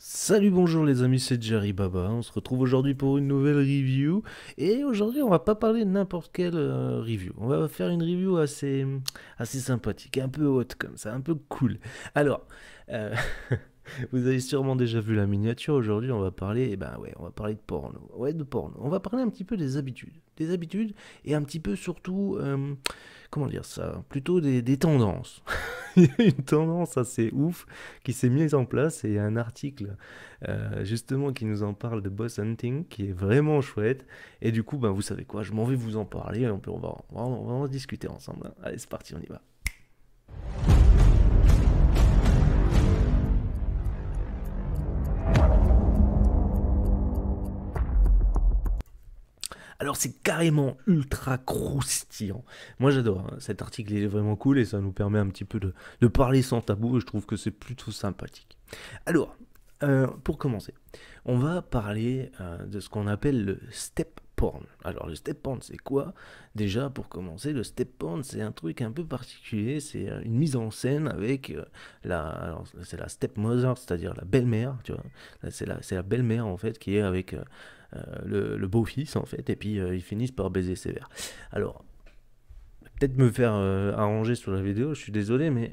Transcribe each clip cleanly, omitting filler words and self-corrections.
Salut, bonjour les amis, c'est Jerry Baba. On se retrouve aujourd'hui pour une nouvelle review. Et aujourd'hui, on va pas parler de n'importe quelle review. On va faire une review assez sympathique, un peu haute comme ça, un peu cool. Alors, euh, vous avez sûrement déjà vu la miniature. Aujourd'hui, on va parler, on va parler de porno. Ouais, de porno. On va parler un petit peu des habitudes et un petit peu surtout, comment dire ça, plutôt des tendances. Il y a une tendance assez ouf qui s'est mise en place et il y a un article justement qui nous en parle de Boss Hunting qui est vraiment chouette. Et du coup, ben, vous savez quoi, je m'en vais vous en parler. On va en discuter ensemble, hein. Allez, c'est parti, on y va. Alors c'est carrément ultra croustillant. Moi j'adore, hein. Cet article il est vraiment cool et ça nous permet un petit peu de parler sans tabou et je trouve que c'est plutôt sympathique. Alors, pour commencer, on va parler de ce qu'on appelle le step porn. Alors le step porn c'est quoi? Déjà pour commencer, le step porn c'est un truc un peu particulier, c'est une mise en scène avec c'est la stepmother, c'est-à-dire la belle-mère, tu vois. C'est la belle-mère en fait qui est avec le beau-fils en fait, et puis ils finissent par baiser sévère. Alors, peut-être me faire arranger sur la vidéo, je suis désolé, mais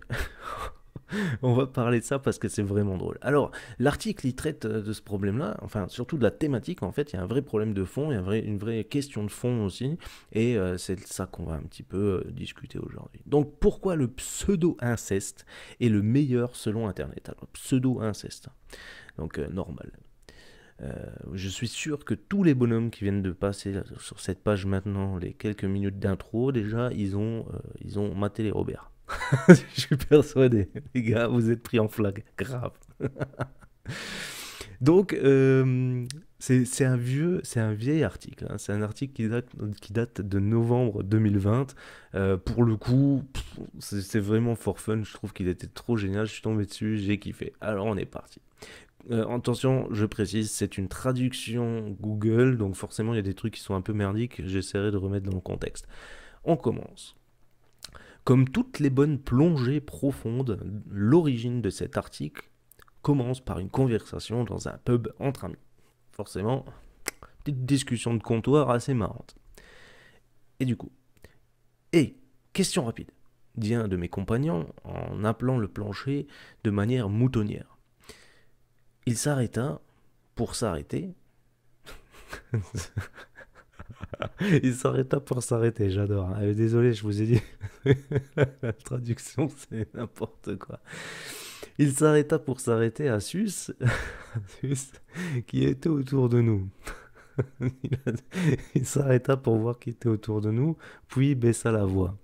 on va parler de ça parce que c'est vraiment drôle. Alors, l'article, il traite de ce problème-là, enfin, surtout de la thématique, en fait, il y a un vrai problème de fond, il y a une vraie question de fond aussi, et c'est de ça qu'on va un petit peu discuter aujourd'hui. Donc, pourquoi le pseudo-inceste est le meilleur selon Internet? Alors, pseudo-inceste, donc normal. Je suis sûr que tous les bonhommes qui viennent de passer sur cette page maintenant, les quelques minutes d'intro, déjà, ils ont maté les Robert. Je suis persuadé. Les gars, vous êtes pris en flag. Grave. Donc, c'est un vieil article, hein. C'est un article qui date de novembre 2020. Pour le coup, c'est vraiment for fun. Je trouve qu'il était trop génial. Je suis tombé dessus, j'ai kiffé. Alors, on est parti. Attention, je précise, c'est une traduction Google, donc forcément il y a des trucs qui sont un peu merdiques, j'essaierai de remettre dans le contexte. On commence. Comme toutes les bonnes plongées profondes, l'origine de cet article commence par une conversation dans un pub entre amis. Forcément, petite discussion de comptoir assez marrante. Et du coup, question rapide, dit un de mes compagnons en appelant le plancher de manière moutonnière. Il s'arrêta pour s'arrêter. Il s'arrêta pour s'arrêter, j'adore. Désolé, je vous ai dit. La traduction, c'est n'importe quoi. Il s'arrêta pour s'arrêter à Sus, Sus, qui était autour de nous. Il s'arrêta pour voir qui était autour de nous, puis baissa la voix.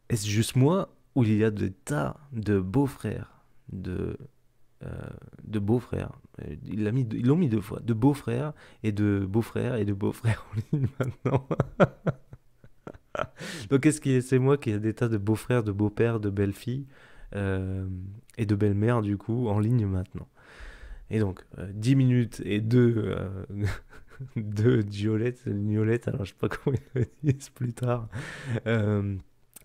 Est-ce juste moi ou il y a des tas de beaux-frères, de, euh, de beaux-frères? Ils l'ont mis deux fois, de beaux-frères et de beaux-frères et de beaux-frères en ligne maintenant. Donc c'est moi qui ai des tas de beaux-frères, de beaux-pères, de belles-filles euh, et de belles-mères du coup en ligne maintenant. Et donc 10 minutes et deux Gnolettes, alors je sais pas comment ils le disent plus tard. Euh,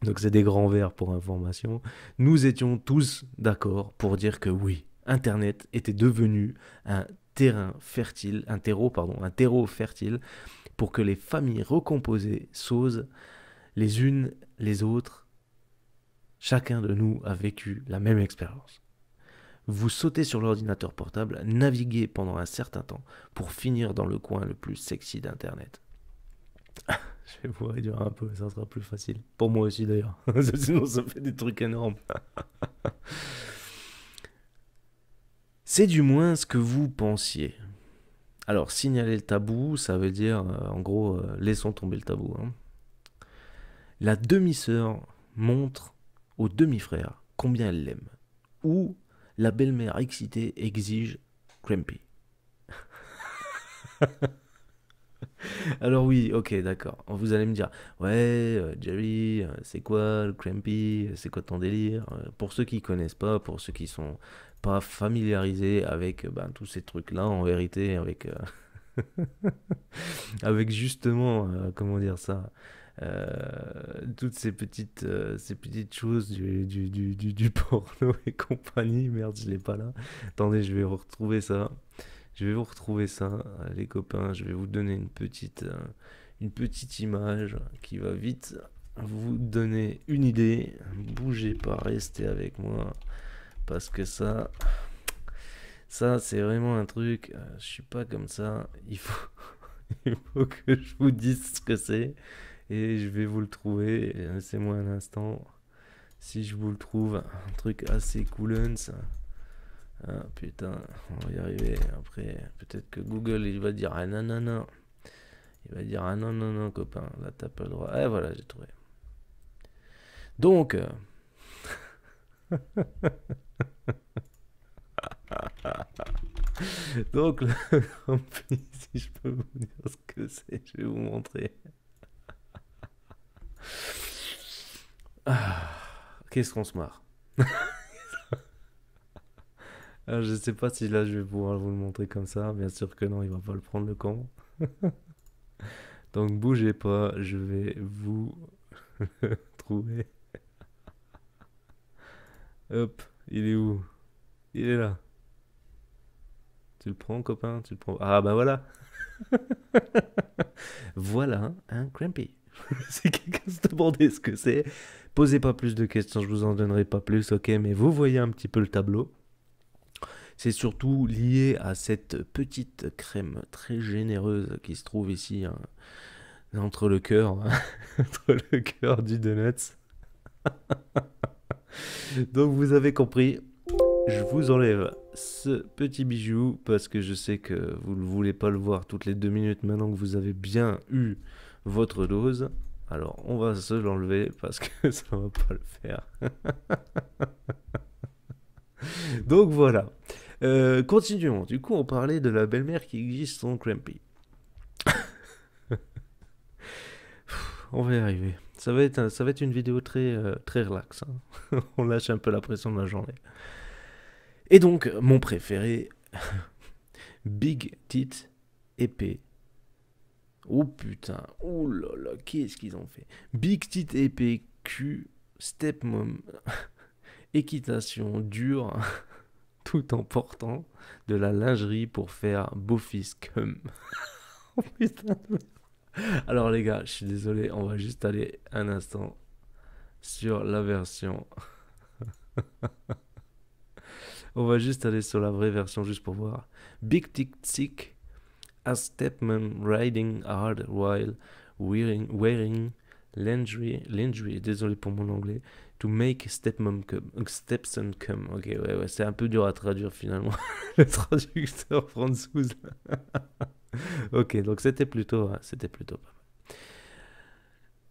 donc c'est des grands verres pour information. Nous étions tous d'accord pour dire que oui, Internet était devenu un terrain fertile, un terreau fertile pour que les familles recomposées s'osent les unes les autres. Chacun de nous a vécu la même expérience. Vous sautez sur l'ordinateur portable, naviguez pendant un certain temps pour finir dans le coin le plus sexy d'Internet. Je vais vous réduire un peu, ça sera plus facile. Pour moi aussi d'ailleurs. Sinon ça fait des trucs énormes. C'est du moins ce que vous pensiez. Alors, signaler le tabou, ça veut dire, en gros, laissons tomber le tabou, hein. La demi-sœur montre au demi-frère combien elle l'aime. Ou la belle-mère excitée exige Crampy. Alors oui, ok, d'accord. Vous allez me dire, ouais, Jerry, c'est quoi le Crampy? C'est quoi ton délire? Pour ceux qui connaissent pas, pour ceux qui sont pas familiarisés avec ben, tous ces trucs-là, en vérité, avec, avec justement, comment dire ça? toutes ces petites choses du porno et compagnie. Merde, je l'ai pas là. Attendez, je vais retrouver ça. Je vais vous retrouver ça, les copains. Je vais vous donner une petite image qui va vite vous donner une idée. Bougez pas, restez avec moi. Parce que ça c'est vraiment un truc. Je suis pas comme ça. Il faut que je vous dise ce que c'est. Et je vais vous le trouver. Laissez-moi un instant. Si je vous le trouve, un truc assez cool, ça. Ah putain, on va y arriver. Après, peut-être que Google il va dire ah non, non, non. Il va dire ah non, non, non, copain, là t'as pas le droit. Eh voilà, j'ai trouvé. Donc, donc le Grumpy, si je peux vous dire ce que c'est, je vais vous montrer. Ah, qu'est-ce qu'on se marre. Alors, je sais pas si là je vais pouvoir vous le montrer comme ça. Bien sûr que non, il va pas le prendre le con. Donc bougez pas, je vais vous trouver. Hop, il est où? Il est là. Tu le prends, copain? Tu le prends? Ah bah voilà. Voilà un Crampy. Si quelqu'un se demandait ce que c'est, posez pas plus de questions, je vous en donnerai pas plus, ok? Mais vous voyez un petit peu le tableau. C'est surtout lié à cette petite crème très généreuse qui se trouve ici, hein, entre le cœur, entre le cœur du donuts. Donc vous avez compris, je vous enlève ce petit bijou parce que je sais que vous ne voulez pas le voir toutes les 2 minutes maintenant que vous avez bien eu votre dose. Alors on va se l'enlever parce que ça va pas le faire. Donc voilà. Continuons. Du coup on parlait de la belle-mère qui existe son Crampy. On va y arriver. Ça va être une vidéo très relax, hein. On lâche un peu la pression de la journée. Et donc, mon préféré, Big Tit épée. Oh putain, oh là là, qu'est-ce qu'ils ont fait? Big Tit épée Q, Stepmom, équitation dure, tout en portant de la lingerie pour faire beau fils cum. Oh putain. Alors les gars, je suis désolé, on va juste aller un instant sur la version. On va juste aller sur la vraie version juste pour voir. Big Tit Sick, a stepmom riding hard while wearing lingerie, désolé pour mon anglais, to make stepson come. Ok, ouais, c'est un peu dur à traduire finalement. Le traducteur français. Ok, donc c'était plutôt pas mal.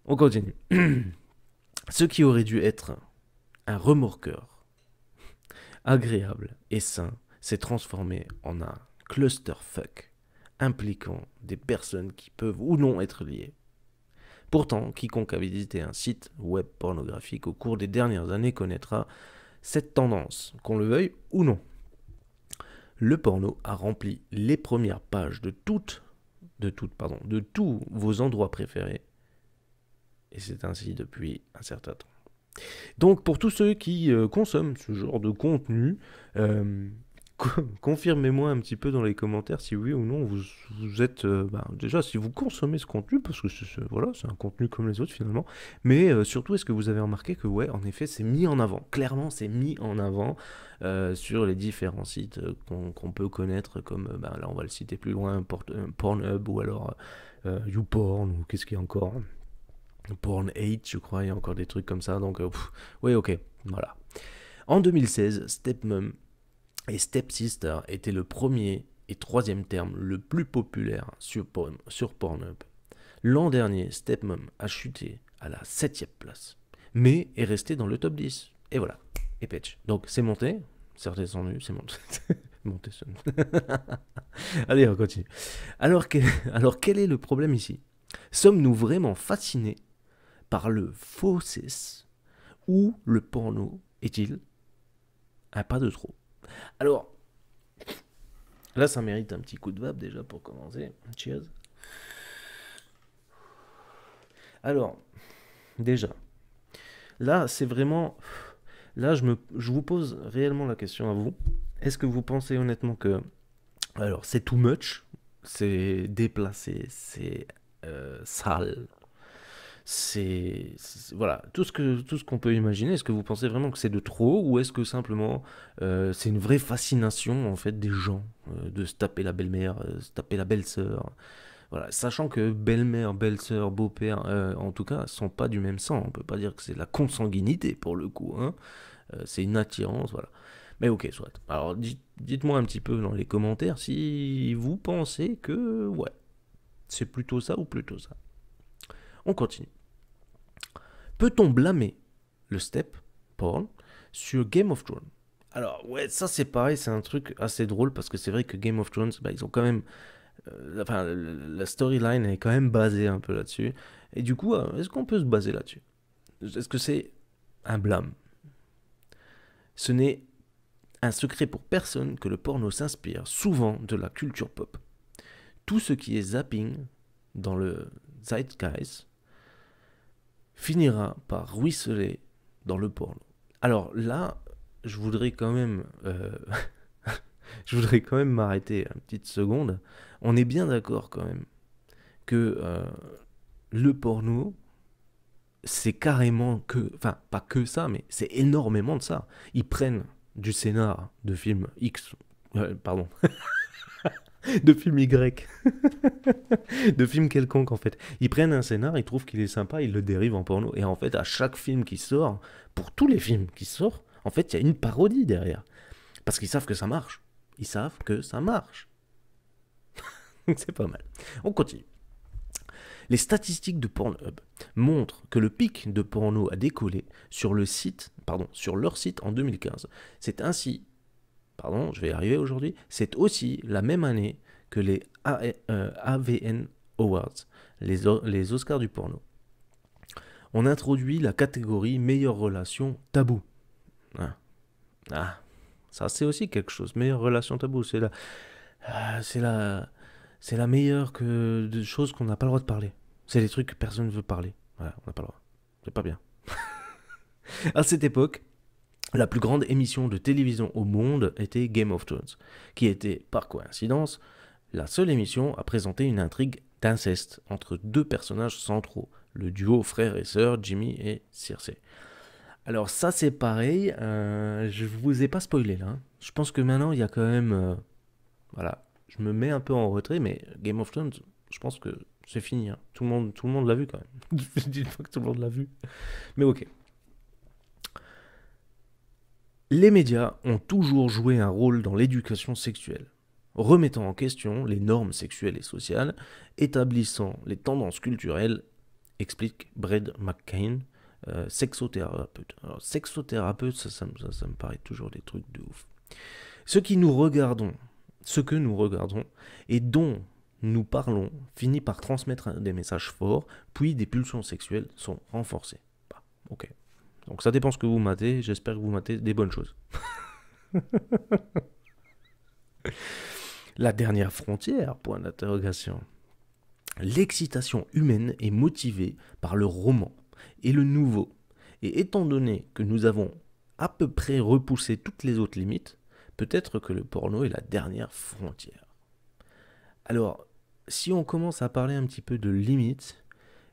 On continue. Ce qui aurait dû être un remorqueur agréable et sain s'est transformé en un clusterfuck impliquant des personnes qui peuvent ou non être liées. Pourtant, quiconque a visité un site web pornographique au cours des dernières années connaîtra cette tendance, qu'on le veuille ou non. Le porno a rempli les premières pages de tous vos endroits préférés, et c'est ainsi depuis un certain temps. Donc pour tous ceux qui consomment ce genre de contenu, confirmez-moi un petit peu dans les commentaires si oui ou non vous êtes déjà si vous consommez ce contenu parce que voilà, c'est un contenu comme les autres finalement, mais surtout est-ce que vous avez remarqué que ouais, en effet c'est mis en avant, clairement c'est mis en avant sur les différents sites qu'on peut connaître comme là on va le citer plus loin, Pornhub ou alors YouPorn ou qu'est-ce qu'il y a encore, Porn 8 je crois, il y a encore des trucs comme ça, donc ouais, ok, voilà. En 2016, Stepmom et Stepsister était le premier et troisième terme le plus populaire sur Pornhub. L'an dernier, Stepmom a chuté à la 7ème place, mais est resté dans le top 10. Et voilà, et patch. Donc c'est monté, c'est redescendu, c'est monté. Monté. Allez, on continue. Alors quel est le problème ici? Sommes-nous vraiment fascinés par le faux cis ou le porno est-il un pas de trop? Alors, là, ça mérite un petit coup de vape déjà pour commencer. Cheers. Alors, déjà, là, c'est vraiment... Là, je vous pose réellement la question à vous. Est-ce que vous pensez honnêtement que... Alors, c'est too much, c'est déplacé, c'est sale, voilà, tout ce qu'on peut imaginer. Est-ce que vous pensez vraiment que c'est de trop ou est-ce que simplement c'est une vraie fascination en fait des gens de se taper la belle-mère, se taper la belle-sœur, voilà, sachant que belle-mère, belle-sœur, beau-père, en tout cas, sont pas du même sang. On peut pas dire que c'est de la consanguinité pour le coup, hein. C'est une attirance, voilà. Mais ok, soit. Alors dites-moi un petit peu dans les commentaires si vous pensez que ouais, c'est plutôt ça ou plutôt ça. On continue. Peut-on blâmer le step porn sur Game of Thrones? Alors ouais, ça c'est pareil, c'est un truc assez drôle parce que c'est vrai que Game of Thrones, bah, ils ont quand même, enfin la storyline est quand même basée un peu là-dessus. Et du coup, est-ce qu'on peut se baser là-dessus? Est-ce que c'est un blâme? Ce n'est un secret pour personne que le porno s'inspire souvent de la culture pop. Tout ce qui est zapping dans le zeitgeist finira par ruisseler dans le porno. Alors là, je voudrais quand même, je voudrais quand même m'arrêter une petite seconde. On est bien d'accord quand même que le porno, c'est carrément que, enfin pas que ça, mais c'est énormément de ça. Ils prennent du scénar de film X, pardon, de film Y, de film quelconque en fait. Ils prennent un scénar, ils trouvent qu'il est sympa, ils le dérivent en porno. Et en fait, à chaque film qui sort, pour tous les films qui sortent, en fait, il y a une parodie derrière. Parce qu'ils savent que ça marche. Ils savent que ça marche. C'est pas mal. On continue. Les statistiques de Pornhub montrent que le pic de porno a décollé sur sur leur site en 2015. C'est ainsi, je vais y arriver aujourd'hui, c'est aussi la même année que les AVN Awards, les Oscars du porno. On introduit la catégorie meilleure relation tabou. Ça c'est aussi quelque chose. Meilleure relation tabou, c'est la meilleure de choses qu'on n'a pas le droit de parler. C'est les trucs que personne ne veut parler. Voilà, on n'a pas le droit. C'est pas bien. À cette époque, la plus grande émission de télévision au monde était Game of Thrones, qui était, par coïncidence, la seule émission à présenter une intrigue d'inceste entre deux personnages centraux, le duo frère et sœur Jimmy et Cersei. Alors ça c'est pareil, je vous ai pas spoilé là, hein. Je pense que maintenant il y a quand même... voilà, je me mets un peu en retrait, mais Game of Thrones, je pense que c'est fini, hein. Tout le monde l'a vu quand même. Dis-moi que tout le monde l'a vu. Mais ok. Les médias ont toujours joué un rôle dans l'éducation sexuelle, remettant en question les normes sexuelles et sociales, établissant les tendances culturelles, explique Brad McCain, sexothérapeute. Alors, sexothérapeute, ça me paraît toujours des trucs de ouf. Ce que nous regardons et dont nous parlons finit par transmettre des messages forts, puis des pulsions sexuelles sont renforcées. Bah, ok. Donc ça dépend ce que vous matez, j'espère que vous matez des bonnes choses. La dernière frontière, point d'interrogation. L'excitation humaine est motivée par le roman et le nouveau. Et étant donné que nous avons à peu près repoussé toutes les autres limites, peut-être que le porno est la dernière frontière. Alors, si on commence à parler un petit peu de limites,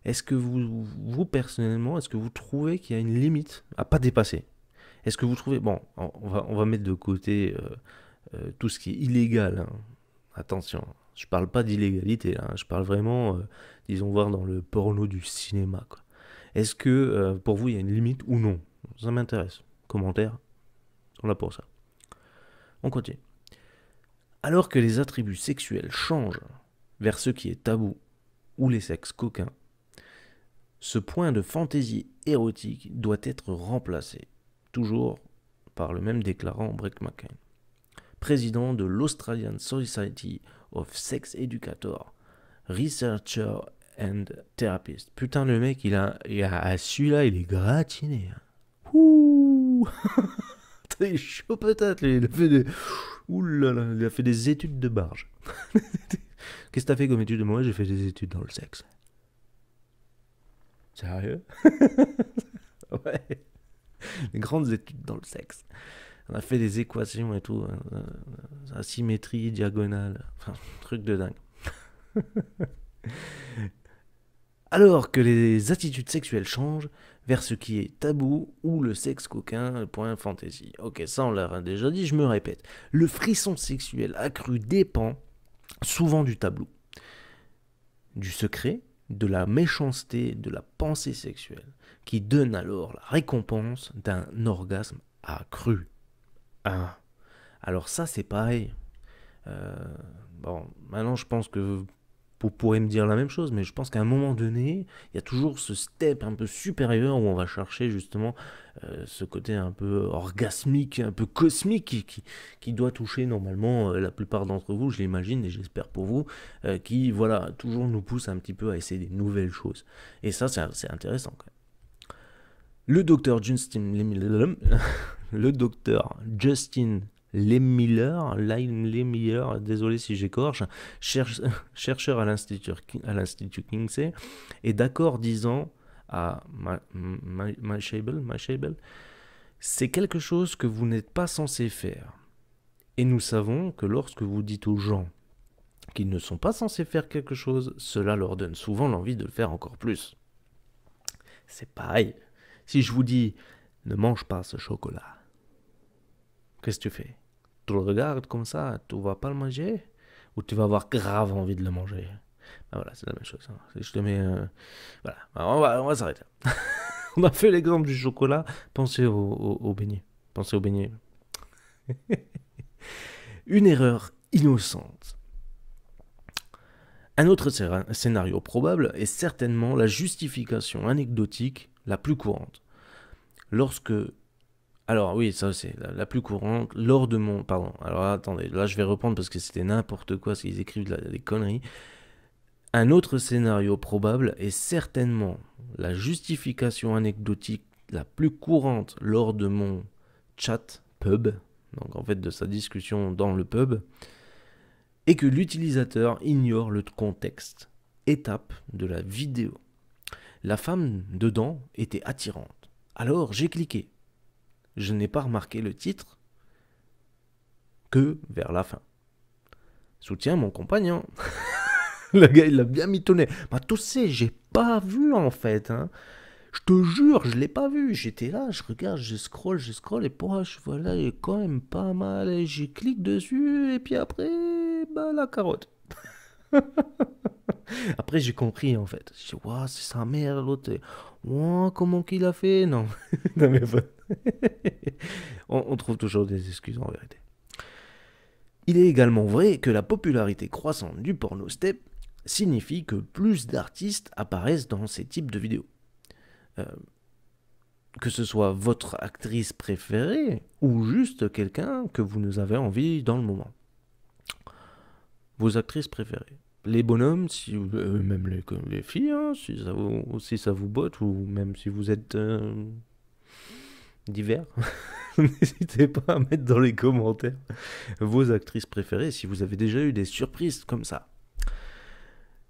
est-ce que vous personnellement, est-ce que vous trouvez qu'il y a une limite à pas dépasser? Est-ce que vous trouvez... Bon, on va mettre de côté tout ce qui est illégal, hein. Attention, je parle pas d'illégalité, là, hein. Je parle vraiment, disons, voir dans le porno du cinéma, quoi. Est-ce que pour vous, il y a une limite ou non? Ça m'intéresse. Commentaire, on l'a pour ça. On continue. Alors que les attributs sexuels changent vers ce qui est tabou ou les sexes coquins, ce point de fantaisie érotique doit être remplacé, toujours par le même déclarant Brett McCain, président de l'Australian Society of Sex Educator, Researcher and Therapist. Putain, le mec, celui-là, il est gratiné. Ouh. Il est chaud peut-être, il a fait des... Ouh là là, il a fait des études de barge. Qu'est-ce que t'as fait comme étude? Moi, j'ai fait des études dans le sexe. Sérieux? Ouais. Les grandes études dans le sexe. On a fait des équations et tout. Asymétrie, diagonale. Enfin, truc de dingue. Alors que les attitudes sexuelles changent vers ce qui est tabou ou le sexe coquin, point fantaisie. Ok, ça on l'a déjà dit, je me répète. Le frisson sexuel accru dépend souvent du tabou, du secret, de la méchanceté, de la pensée sexuelle, qui donne alors la récompense d'un orgasme accru. Ah. Alors ça c'est pareil. Euh, bon, maintenant je pense que vous pourrez me dire la même chose, mais je pense qu'à un moment donné, il y a toujours ce step un peu supérieur où on va chercher justement ce côté un peu orgasmique, un peu cosmique qui doit toucher normalement la plupart d'entre vous, je l'imagine et j'espère pour vous, qui voilà toujours nous pousse un petit peu à essayer des nouvelles choses. Et ça, c'est intéressant quand même. Le docteur Justin le docteur Justin Lehmiller, désolé si j'écorche, chercheur à l'Institut Kinsey, est d'accord disant à Mashable, c'est quelque chose que vous n'êtes pas censé faire. Et nous savons que lorsque vous dites aux gens qu'ils ne sont pas censés faire quelque chose, cela leur donne souvent l'envie de le faire encore plus. C'est pareil. Si je vous dis, ne mange pas ce chocolat, qu'est-ce que tu fais? Tu le regardes comme ça, tu vas pas le manger? Ou tu vas avoir grave envie de le manger? Ben voilà, c'est la même chose. Hein. Si je te mets... voilà, on va s'arrêter. On a fait l'exemple du chocolat, pensez au beignet. Pensez au beignet. Une erreur innocente. Un autre scénario probable est certainement la justification anecdotique la plus courante. Lorsque... Alors oui, ça c'est la plus courante, lors de mon... Pardon, alors attendez, là je vais reprendre parce que c'était n'importe quoi, parce qu'ils écrivent des conneries. Un autre scénario probable est certainement la justification anecdotique la plus courante lors de mon chat pub, donc en fait de sa discussion dans le pub, et que l'utilisateur ignore le contexte, étape de la vidéo. La femme dedans était attirante. Alors j'ai cliqué. Je n'ai pas remarqué le titre que vers la fin. Soutiens mon compagnon. Le gars, il l'a bien mitonné. Bah, tu sais, j'ai pas vu en fait. Hein. Je te jure, je l'ai pas vu. J'étais là, je regarde, je scroll, et pour je vois là, il est quand même pas mal. Et je clique dessus, et puis après, bah, la carotte. Après, j'ai compris en fait. Je dis, waouh, c'est sa mère, l'autre. Waouh, comment qu'il a fait? Non, non mais on trouve toujours des excuses en vérité. Il est également vrai que la popularité croissante du porno step signifie que plus d'artistes apparaissent dans ces types de vidéos. Que ce soit votre actrice préférée ou juste quelqu'un que vous nous avez envie dans le moment. Vos actrices préférées. Les bonhommes, si, même les filles, hein, si ça vous botte, ou même si vous êtes divers, n'hésitez pas à mettre dans les commentaires vos actrices préférées si vous avez déjà eu des surprises comme ça.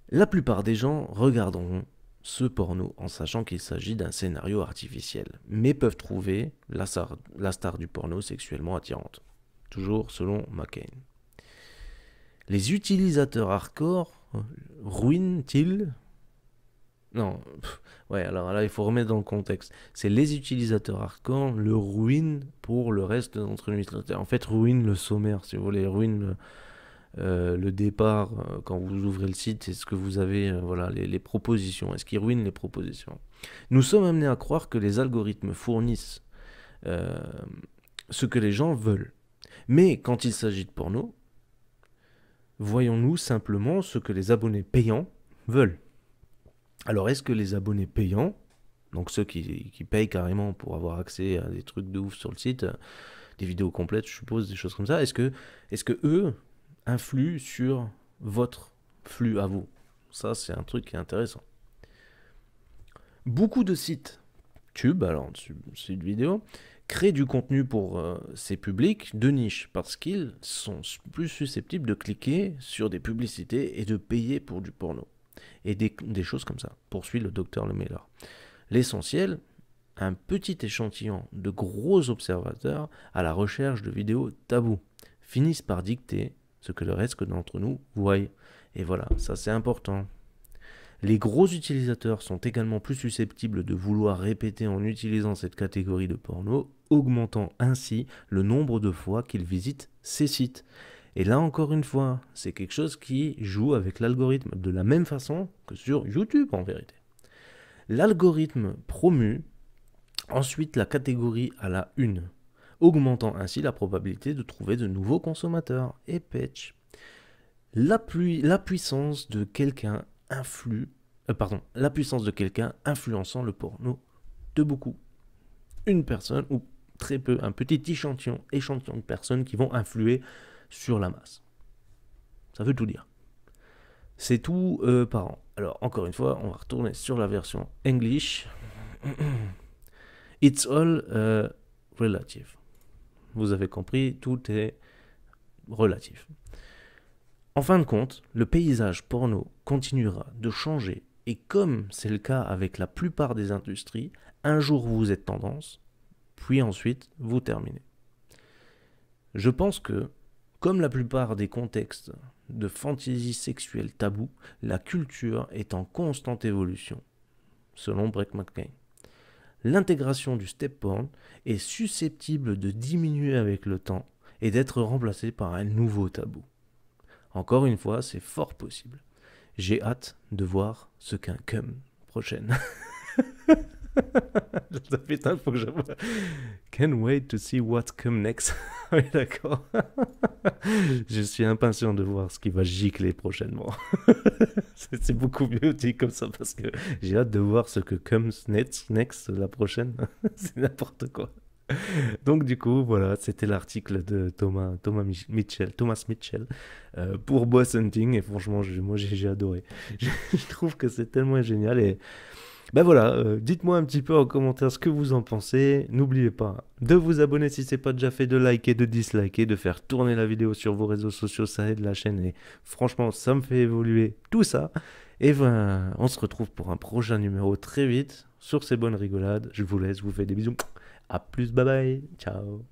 La plupart des gens regarderont ce porno en sachant qu'il s'agit d'un scénario artificiel, mais peuvent trouver la star du porno sexuellement attirante. Toujours selon McCain. Les utilisateurs hardcore ruinent-ils? Non, ouais, alors là, il faut remettre dans le contexte. C'est les utilisateurs hardcore le ruinent pour le reste d'entre nous. En fait, ruinent le sommaire, si vous voulez, ruinent le départ quand vous ouvrez le site. Est-ce que vous avez voilà, les propositions? Est-ce qu'ils ruinent les propositions? Nous sommes amenés à croire que les algorithmes fournissent ce que les gens veulent. Mais quand il s'agit de porno, voyons-nous simplement ce que les abonnés payants veulent. Alors, est-ce que les abonnés payants, donc ceux qui payent carrément pour avoir accès à des trucs de ouf sur le site, des vidéos complètes, je suppose, des choses comme ça, est-ce que eux influent sur votre flux à vous? Ça, c'est un truc qui est intéressant. Beaucoup de sites tube, alors sites vidéo, créent du contenu pour ces publics de niche parce qu'ils sont plus susceptibles de cliquer sur des publicités et de payer pour du porno. et des choses comme ça, poursuit le docteur Lemailer. L'essentiel, un petit échantillon de gros observateurs à la recherche de vidéos tabous finissent par dicter ce que le reste d'entre nous voient. Et voilà, ça c'est important. Les gros utilisateurs sont également plus susceptibles de vouloir répéter en utilisant cette catégorie de porno, augmentant ainsi le nombre de fois qu'ils visitent ces sites. Et là encore une fois, c'est quelque chose qui joue avec l'algorithme de la même façon que sur YouTube en vérité. L'algorithme promue ensuite la catégorie à la une, augmentant ainsi la probabilité de trouver de nouveaux consommateurs. Et patch. La puissance de quelqu'un influençant le porno de beaucoup. Une personne ou très peu, un petit échantillon de personnes qui vont influer sur la masse. Ça veut tout dire. C'est tout par an. Alors encore une fois, on va retourner sur la version English. It's all relative. Vous avez compris, tout est relatif. En fin de compte, le paysage porno continuera de changer et comme c'est le cas avec la plupart des industries, un jour vous êtes tendance, puis ensuite vous terminez. Je pense que, comme la plupart des contextes de fantaisie sexuelle tabou, la culture est en constante évolution, selon Breck McCain. L'intégration du step porn est susceptible de diminuer avec le temps et d'être remplacée par un nouveau tabou. Encore une fois, c'est fort possible. J'ai hâte de voir ce qu'un cum prochaine. Putain, faut que je vois. Can't wait to see what come next. Oui, d'accord. Je suis impatient de voir ce qui va gicler prochainement. C'est beaucoup mieux dit comme ça parce que j'ai hâte de voir ce que comes next la prochaine. C'est n'importe quoi. Donc du coup, voilà, c'était l'article de Thomas Mitchell pour Boss Hunting et franchement, moi j'ai adoré. Je trouve que c'est tellement génial et ben voilà, dites-moi un petit peu en commentaire ce que vous en pensez. N'oubliez pas de vous abonner si ce n'est pas déjà fait, de liker, de disliker, de faire tourner la vidéo sur vos réseaux sociaux, ça aide la chaîne et franchement, ça me fait évoluer tout ça. Et ben, on se retrouve pour un prochain numéro très vite sur ces bonnes rigolades. Je vous laisse, je vous fais des bisous. A plus, bye bye, ciao.